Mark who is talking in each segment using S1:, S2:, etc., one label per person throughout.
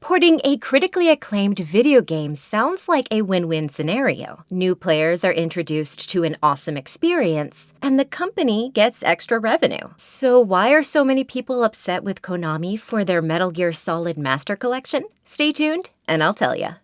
S1: Porting a critically acclaimed video game sounds like a win-win scenario. New players are introduced to an awesome experience, and the company gets extra revenue. So why are so many people upset with Konami for their Metal Gear Solid Master Collection? Stay tuned, and I'll tell ya.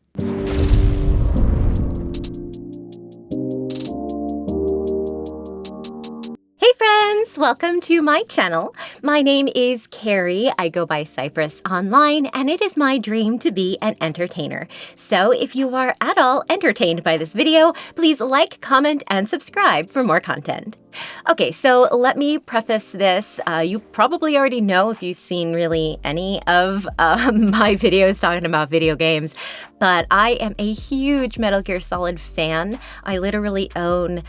S1: Hey friends, welcome to my channel. My name is Carrie. I go by Cypress online, and it is my dream to be an entertainer. So if you are at all entertained by this video, please like, comment, and subscribe for more content. Okay, so let me preface this. You probably already know if you've seen really any of my videos talking about video games, but I am a huge Metal Gear Solid fan. I literally own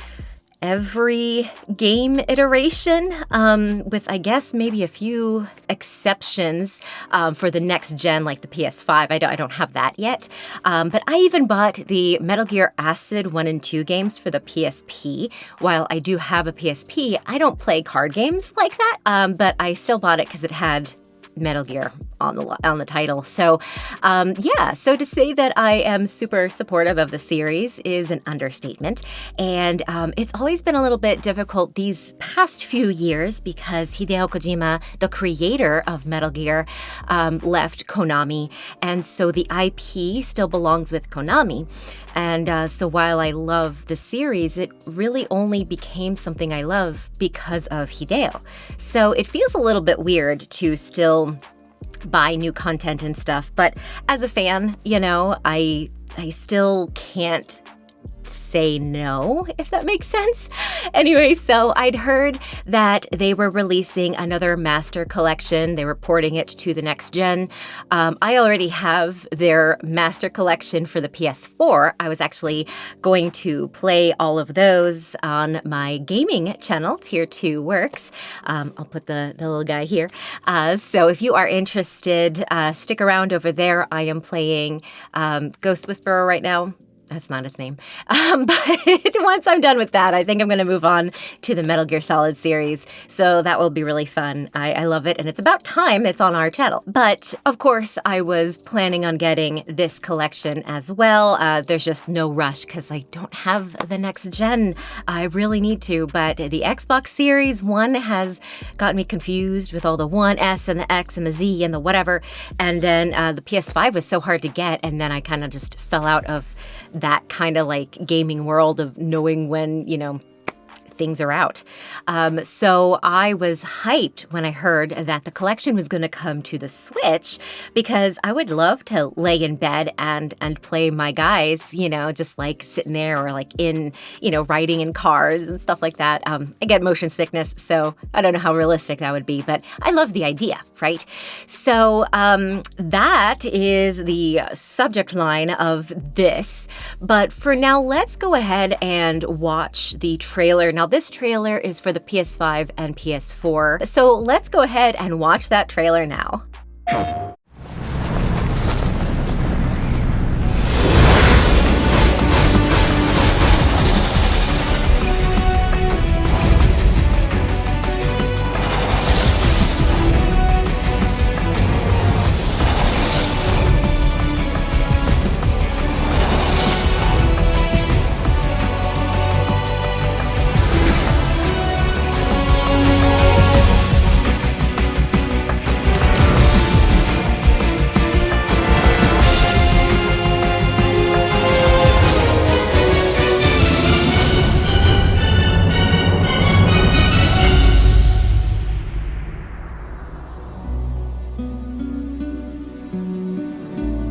S1: every game iteration, with, I guess, maybe a few exceptions for the next gen, like the PS5. I don't have that yet. But I even bought the Metal Gear Acid 1 and 2 games for the PSP. While I do have a PSP, I don't play card games like that, but I still bought it because it had Metal Gear on the title. So so to say that I am super supportive of the series is an understatement. And it's always been a little bit difficult these past few years because Hideo Kojima, the creator of Metal Gear, left Konami. And so the IP still belongs with Konami. And so while I love the series, it really only became something I love because of Hideo. So it feels a little bit weird to still buy new content and stuff. But as a fan, you know, I still can't say no, if that makes sense. Anyway, so I'd heard that they were releasing another master collection. They were porting it to the next gen. I already have their master collection for the PS4. I was actually going to play all of those on my gaming channel, Tier 2 Works. I'll put the little guy here. So if you are interested, stick around over there. I am playing Ghost Whisperer right now. That's not his name. But once I'm done with that, I think I'm going to move on to the Metal Gear Solid series. So that will be really fun. I love it. And it's about time it's on our channel. But of course, I was planning on getting this collection as well. There's just no rush because I don't have the next gen. I really need to. But the Xbox Series 1 has gotten me confused with all the 1S and the X and the Z and the whatever. And then the PS5 was so hard to get. And then I kind of just fell out of that kind of like gaming world of knowing when, you know, things are out. So I was hyped when I heard that the collection was going to come to the Switch because I would love to lay in bed and play my guys, you know, just like sitting there or like in, you know, riding in cars and stuff like that. I get motion sickness, so I don't know how realistic that would be, but I love the idea, right? So that is the subject line of this. But for now, let's go ahead and watch the trailer. Now, this trailer is for the PS5 and PS4, so let's go ahead and watch that trailer now.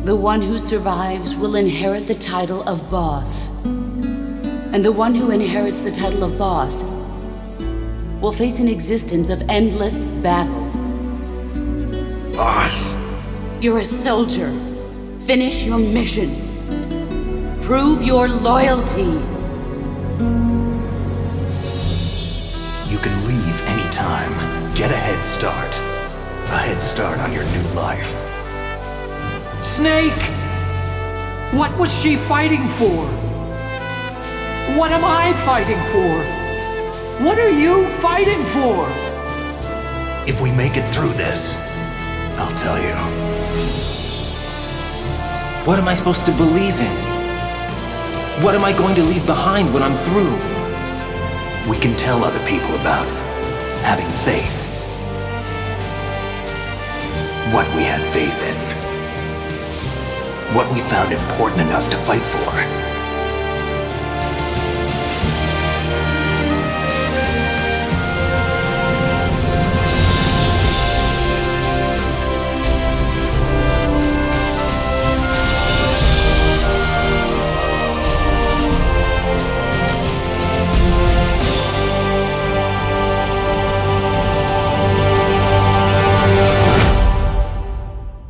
S2: The one who survives will inherit the title of boss. And the one who inherits the title of boss will face an existence of endless battle.
S3: Boss!
S2: You're a soldier. Finish your mission. Prove your loyalty.
S3: You can leave anytime. Get a head start. A head start on your new life.
S4: Snake! What was she fighting for? What am I fighting for? What are you fighting for?
S3: If we make it through this, I'll tell you.
S5: What am I supposed to believe in? What am I going to leave behind when I'm through?
S3: We can tell other people about having faith. What we had faith in. What we found important enough to fight for.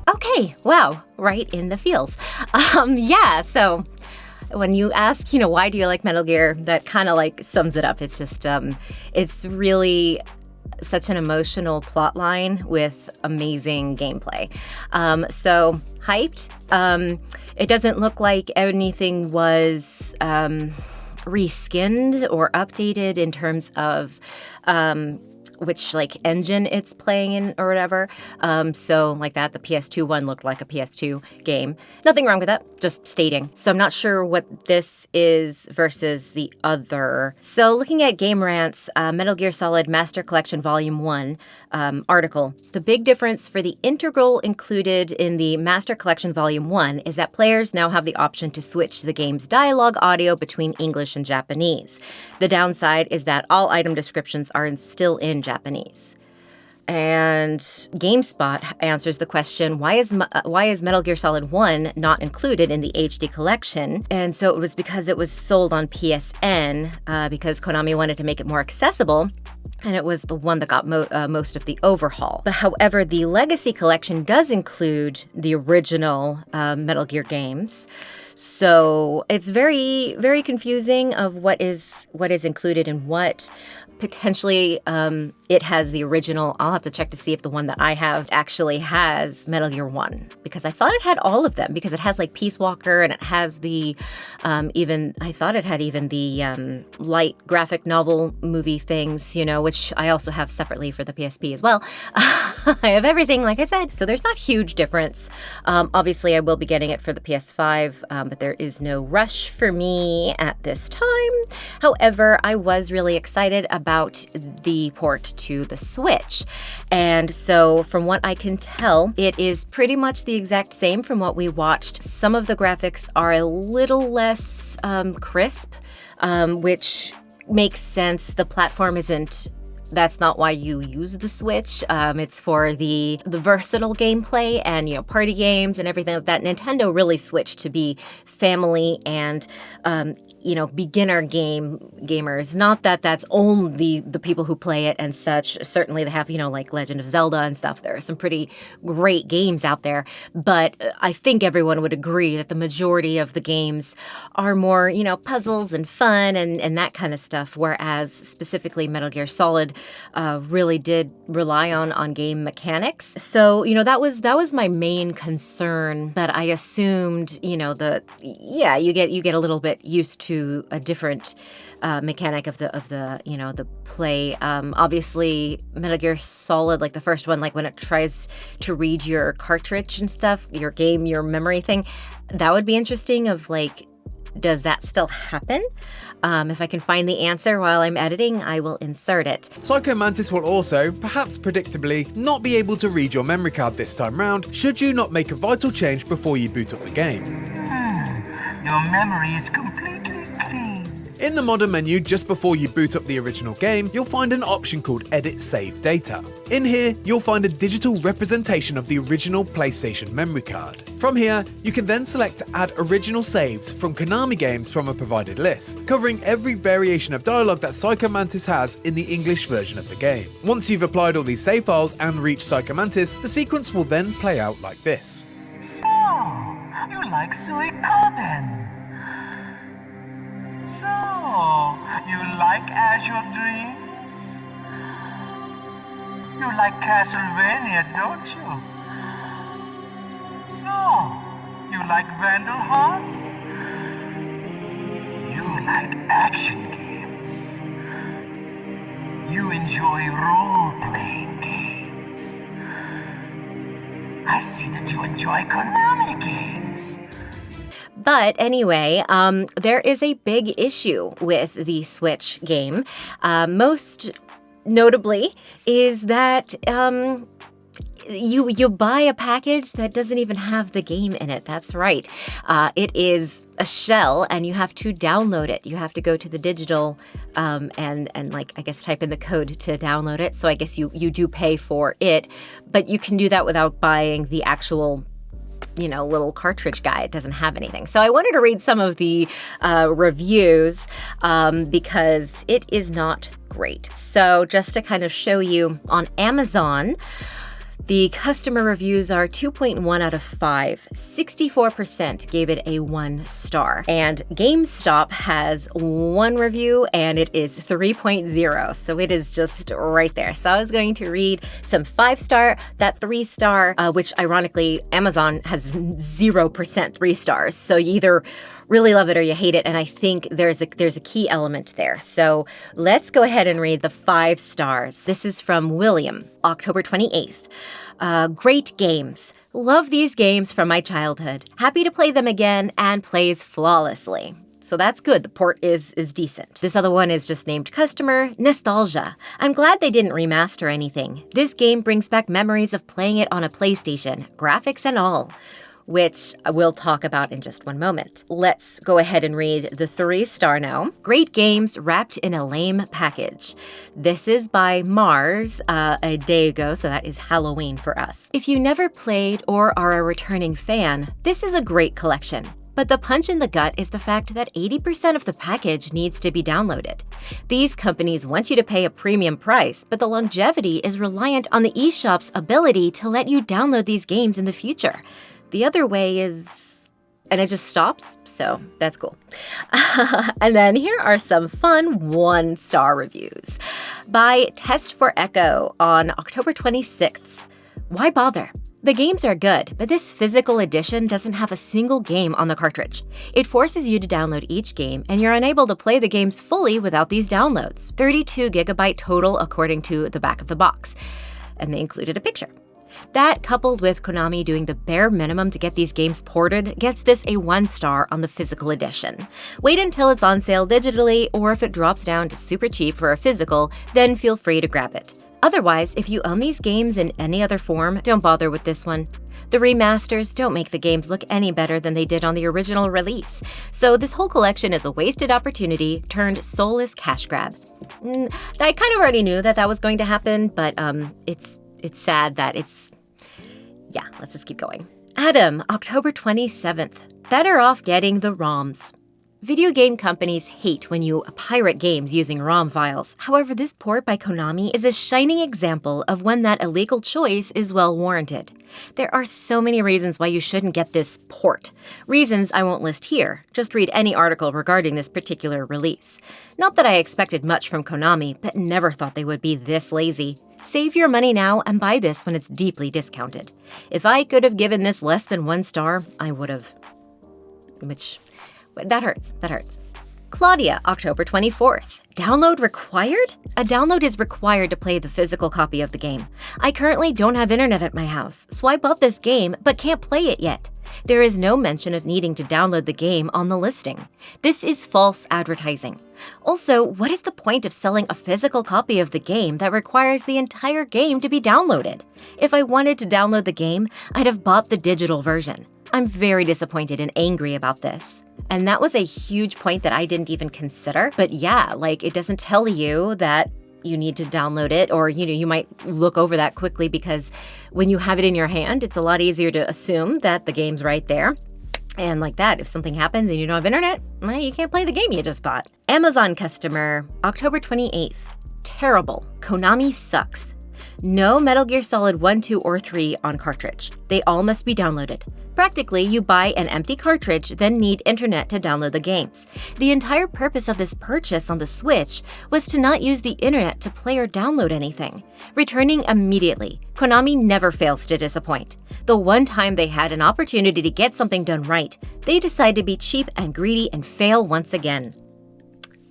S1: Okay, wow, right in the feels. Yeah, so when you ask, why do you like Metal Gear, that kind of like sums it up. It's just, it's really such an emotional plot line with amazing gameplay. So hyped. It doesn't look like anything was reskinned or updated in terms of which like engine it's playing in or whatever. So like that, the PS2 one looked like a PS2 game. Nothing wrong with that, just stating. So I'm not sure what this is versus the other. So looking at Game Rant's Metal Gear Solid Master Collection Volume 1 article, the big difference for the integral included in the Master Collection Volume 1 is that players now have the option to switch the game's dialogue audio between English and Japanese. The downside is that all item descriptions are still in Japanese. And GameSpot answers the question, why is Metal Gear Solid 1 not included in the HD collection? And so it was because it was sold on PSN, because Konami wanted to make it more accessible, and it was the one that got most of the overhaul. But however, the Legacy collection does include the original Metal Gear games. So it's very, very confusing of what is included and what. Potentially, it has the original. I'll have to check to see if the one that I have actually has Metal Gear 1, because I thought it had all of them, because it has like Peace Walker and it has the I thought it had even the light graphic novel movie things, which I also have separately for the PSP as well. I have everything, like I said, so there's not huge difference. Obviously, I will be getting it for the PS5, but there is no rush for me at this time. However, I was really excited about the port to the Switch. And so from what I can tell, it is pretty much the exact same from what we watched. Some of the graphics are a little less crisp, which makes sense. The platform that's not why you use the Switch. It's for the versatile gameplay and, party games and everything like that. Nintendo really switched to be family and, beginner gamers. Not that that's only the people who play it and such. Certainly they have, like Legend of Zelda and stuff. There are some pretty great games out there. But I think everyone would agree that the majority of the games are more, puzzles and fun and that kind of stuff. Whereas specifically Metal Gear Solid really did rely on game mechanics. So, that was my main concern. But I assumed, you get a little bit used to a different mechanic of the play. Obviously, Metal Gear Solid, like the first one, like when it tries to read your cartridge and stuff, your memory thing, that would be interesting of like, does that still happen? If I can find the answer while I'm editing, I will insert it.
S6: Psycho Mantis will also, perhaps predictably, not be able to read your memory card this time round, should you not make a vital change before you boot up the game.
S7: Your memory is completely clean.
S6: In the modern menu, just before you boot up the original game, you'll find an option called Edit Save Data. In here, you'll find a digital representation of the original PlayStation memory card. From here, you can then select to add original saves from Konami games from a provided list, covering every variation of dialogue that Psycho Mantis has in the English version of the game. Once you've applied all these save files and reached Psycho Mantis, the sequence will then play out like this.
S7: So, you like Suikoden? So, you like Azure Dreams? You like Castlevania, don't you? So, you like Vandal Hearts? You like action games? You enjoy role-playing games? I see that you enjoy Konami games.
S1: But anyway, there is a big issue with the Switch game. Most notably is that you buy a package that doesn't even have the game in it. That's right. It is a shell, and you have to download it. You have to go to the digital and like, I guess, type in the code to download it. So I guess you do pay for it, but you can do that without buying the actual little cartridge guy. It doesn't have anything. So I wanted to read some of the reviews because it is not great. So just to kind of show you, on Amazon, the customer reviews are 2.1 out of 5. 64% gave it a 1 star. And GameStop has 1 review, and it is 3.0. So it is just right there. So I was going to read some 5-star, that 3-star, which ironically, Amazon has 0% 3 stars. So you either really love it or you hate it, and I think there's a key element there. So let's go ahead and read the 5 stars. This is from William, October 28th. Great games. Love these games from my childhood. Happy to play them again, and plays flawlessly. So that's good. The port is decent. This other one is just named Customer Nostalgia. I'm glad they didn't remaster anything. This game brings back memories of playing it on a PlayStation, graphics and all, which we'll talk about in just one moment. Let's go ahead and read the 3-star now. Great games wrapped in a lame package. This is by Mars a day ago, so that is Halloween for us. If you never played or are a returning fan, this is a great collection. But the punch in the gut is the fact that 80% of the package needs to be downloaded. These companies want you to pay a premium price, but the longevity is reliant on the eShop's ability to let you download these games in the future. The other way is, and it just stops, so that's cool. And then here are some fun 1-star reviews. By Test for Echo on October 26th. Why bother? The games are good, but this physical edition doesn't have a single game on the cartridge. It forces you to download each game, and you're unable to play the games fully without these downloads. 32GB total according to the back of the box. And they included a picture. That, coupled with Konami doing the bare minimum to get these games ported, gets this a 1-star on the physical edition. Wait until it's on sale digitally, or if it drops down to super cheap for a physical, then feel free to grab it. Otherwise, if you own these games in any other form, don't bother with this one. The remasters don't make the games look any better than they did on the original release, so this whole collection is a wasted opportunity turned soulless cash grab. I kind of already knew that was going to happen, but it's sad that yeah, let's just keep going. Adam, October 27th. Better off getting the ROMs. Video game companies hate when you pirate games using ROM files. However, this port by Konami is a shining example of when that illegal choice is well warranted. There are so many reasons why you shouldn't get this port. Reasons I won't list here. Just read any article regarding this particular release. Not that I expected much from Konami, but never thought they would be this lazy. Save your money now and buy this when it's deeply discounted. If I could have given this less than 1 star, I would have. That hurts. Claudia, October 24th. Download required? A download is required to play the physical copy of the game. I currently don't have internet at my house, so I bought this game but can't play it yet. There is no mention of needing to download the game on the listing. This is false advertising. Also, what is the point of selling a physical copy of the game that requires the entire game to be downloaded? If I wanted to download the game, I'd have bought the digital version. I'm very disappointed and angry about this. And that was a huge point that I didn't even consider. But yeah, it doesn't tell you that you need to download it, or you might look over that quickly because when you have it in your hand, it's a lot easier to assume that the game's right there. And like that, if something happens and you don't have internet, well, you can't play the game you just bought. Amazon customer, October 28th. Terrible. Konami sucks. No Metal Gear Solid 1, 2, or 3 on cartridge. They all must be downloaded. Practically, you buy an empty cartridge, then need internet to download the games. The entire purpose of this purchase on the Switch was to not use the internet to play or download anything. Returning immediately, Konami never fails to disappoint. The one time they had an opportunity to get something done right, they decide to be cheap and greedy and fail once again.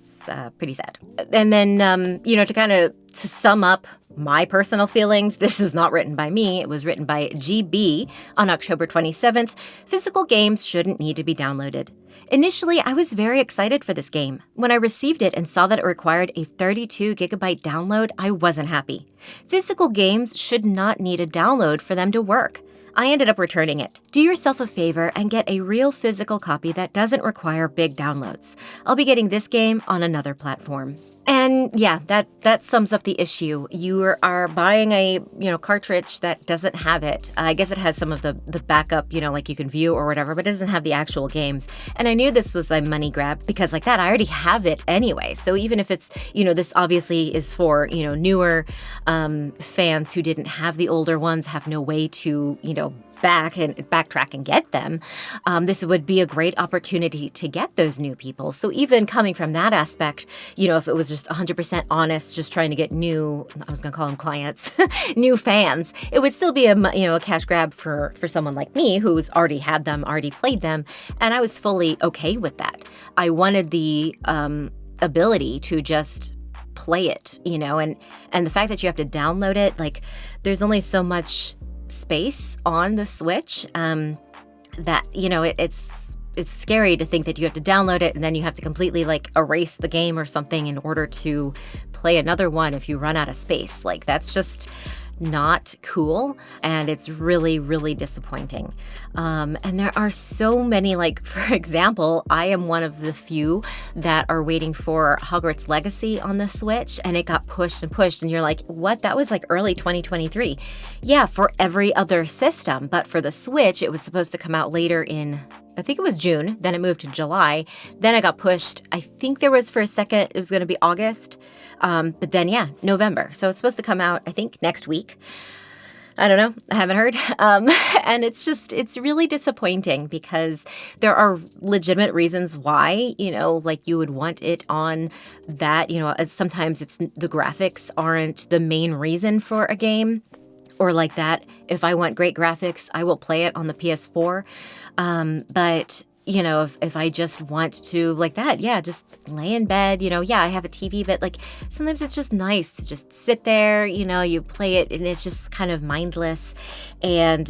S1: It's pretty sad. And then, to sum up my personal feelings, this is not written by me. It was written by GB on October 27th. Physical games shouldn't need to be downloaded. Initially, I was very excited for this game. When I received it and saw that it required a 32 gigabyte download, I wasn't happy. Physical games should not need a download for them to work. I ended up returning it. Do yourself a favor and get a real physical copy that doesn't require big downloads. I'll be getting this game on another platform. And yeah, that sums up the issue. You are buying a, cartridge that doesn't have it. I guess it has some of the backup, like you can view or whatever, but it doesn't have the actual games. And I knew this was a money grab because like that, I already have it anyway. So even if it's, this obviously is for, newer fans who didn't have the older ones, have no way to, backtrack and get them, this would be a great opportunity to get those new people. So even coming from that aspect, if it was just 100% honest, just trying to get new, I was going to call them clients, new fans, it would still be a cash grab for someone like me who's already had them, already played them, and I was fully okay with that. I wanted the ability to just play it, and the fact that you have to download it, like there's only so much space on the Switch that it's scary to think that you have to download it and then you have to completely like erase the game or something in order to play another one if you run out of space. Like that's just not cool, and it's really, really disappointing. And there are so many, like, for example, I am one of the few that are waiting for Hogwarts Legacy on the Switch, and it got pushed and pushed, and you're like, what? That was like early 2023. Yeah, for every other system, but for the Switch, it was supposed to come out later in, I think it was June, then it moved to July, then it got pushed. I think there was for a second, it was going to be August, but then yeah, November. So it's supposed to come out, I think, next week. I don't know, I haven't heard. And it's really disappointing because there are legitimate reasons why, like you would want it on that, sometimes it's the graphics aren't the main reason for a game. Or like that, if I want great graphics, I will play it on the PS4. But, if I just want to like that, yeah, just lay in bed, yeah, I have a TV, but like sometimes it's just nice to just sit there, you play it and it's just kind of mindless. And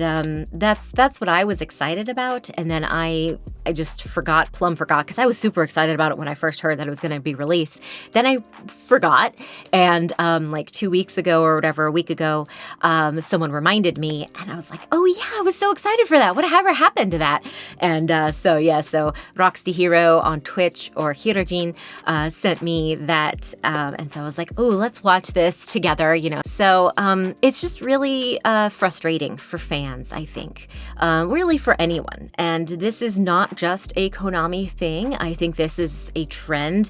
S1: that's what I was excited about. And then I just plumb forgot because I was super excited about it when I first heard that it was going to be released. Then I forgot. And like 2 weeks ago or whatever, a week ago, someone reminded me and I was like, oh yeah, I was so excited for that. Whatever happened to that? And so Roxy Hero on Twitch or Hirojin sent me that. And so I was like, oh, let's watch this together, So it's just really frustrating for fans, I think, really for anyone. And this is not just a Konami thing. I think this is a trend.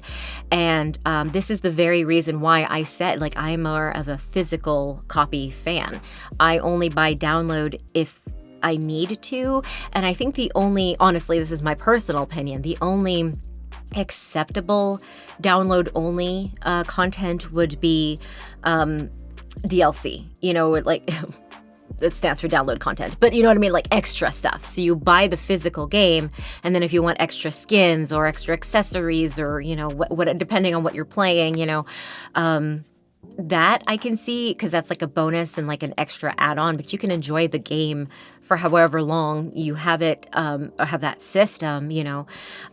S1: And this is the very reason why I said, like, I'm more of a physical copy fan. I only buy download if I need to. And I think honestly, this is my personal opinion, the only acceptable download only content would be DLC, like it stands for download content, but you know what I mean, like extra stuff. So you buy the physical game, and then if you want extra skins or extra accessories or, what depending on what you're playing, that I can see because that's like a bonus and like an extra add-on, but you can enjoy the game for however long you have it, or have that system,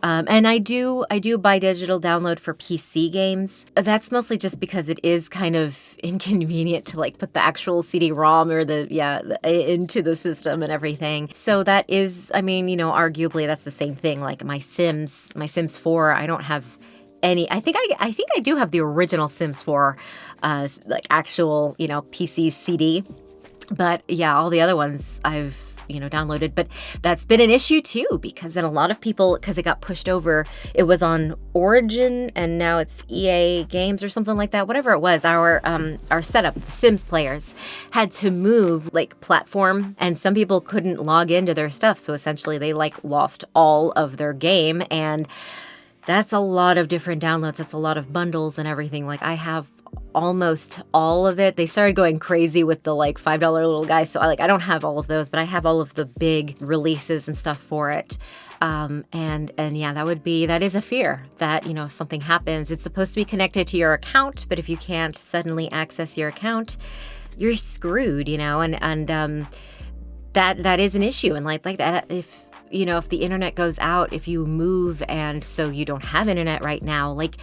S1: And I do buy digital download for PC games. That's mostly just because it is kind of inconvenient to like put the actual CD-ROM or into the system and everything. So that is, arguably that's the same thing. Like my Sims 4, I don't have any. I think I do have the original Sims 4, like actual, PC CD. But yeah, all the other ones I've, downloaded. But that's been an issue too, because then a lot of people, because it got pushed over, it was on Origin and now it's EA Games or something like that. Whatever it was, our setup, the Sims players had to move like platform, and some people couldn't log into their stuff. So essentially they like lost all of their game, and that's a lot of different downloads. That's a lot of bundles and everything. Like I have almost all of it. They started going crazy with the like $5 little guys. So I don't have all of those, but I have all of the big releases and stuff for it. And yeah, that is a fear that, if something happens, it's supposed to be connected to your account, but if you can't suddenly access your account, you're screwed, and that is an issue. And like that, if the internet goes out, if you move and so you don't have internet right now, like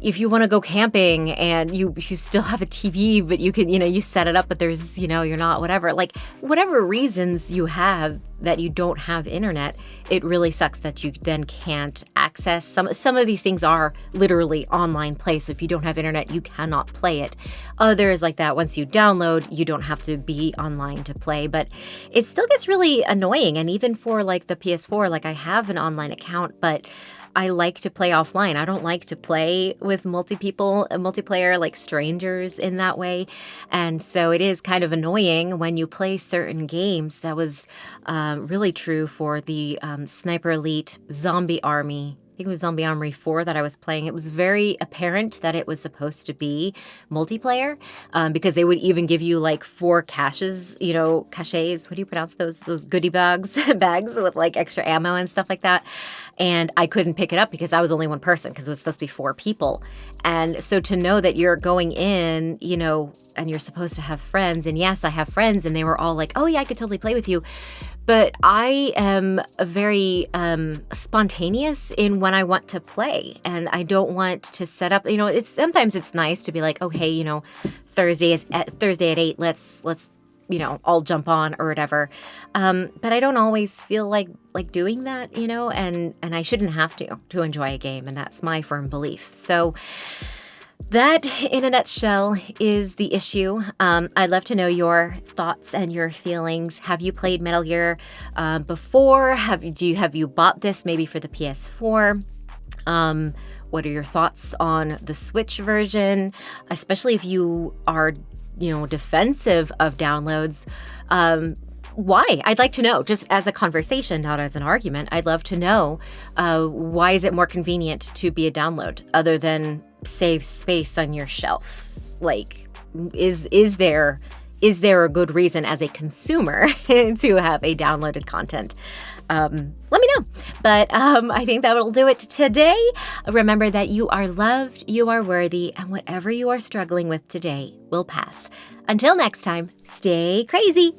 S1: if you want to go camping and you still have a TV, but you can, you set it up, but there's, you're not, whatever, like whatever reasons you have that you don't have internet, it really sucks that you then can't access. Some of these things are literally online play. So if you don't have internet, you cannot play it. Others like that, once you download, you don't have to be online to play, but it still gets really annoying. And even for like the PS4, like I have an online account, but I like to play offline. I don't like to play with multiplayer, like strangers in that way. And so it is kind of annoying when you play certain games. That was really true for the Sniper Elite Zombie Army. I think it was Zombie Army 4 that I was playing. It was very apparent that it was supposed to be multiplayer because they would even give you like 4 caches, caches. What do you pronounce those? Those goodie bags with like extra ammo and stuff like that. And I couldn't pick it up because I was only one person because it was supposed to be 4 people. And so to know that you're going in, and you're supposed to have friends. And yes, I have friends and they were all like, oh yeah, I could totally play with you. But I am very spontaneous in when I want to play, and I don't want to set up. Sometimes it's nice to be like, oh hey, Thursday at 8. Let's all jump on or whatever. But I don't always feel like doing that, and I shouldn't have to enjoy a game, and that's my firm belief. So. That, in a nutshell, is the issue. I'd love to know your thoughts and your feelings. Have you played Metal Gear before? Have you bought this maybe for the PS4? What are your thoughts on the Switch version? Especially if you are, defensive of downloads. Why? I'd like to know, just as a conversation, not as an argument. I'd love to know why is it more convenient to be a download other than save space on your shelf? Like, is there a good reason as a consumer to have a downloaded content? Let me know. But I think that will do it today. Remember that you are loved, you are worthy, and whatever you are struggling with today will pass. Until next time, stay crazy.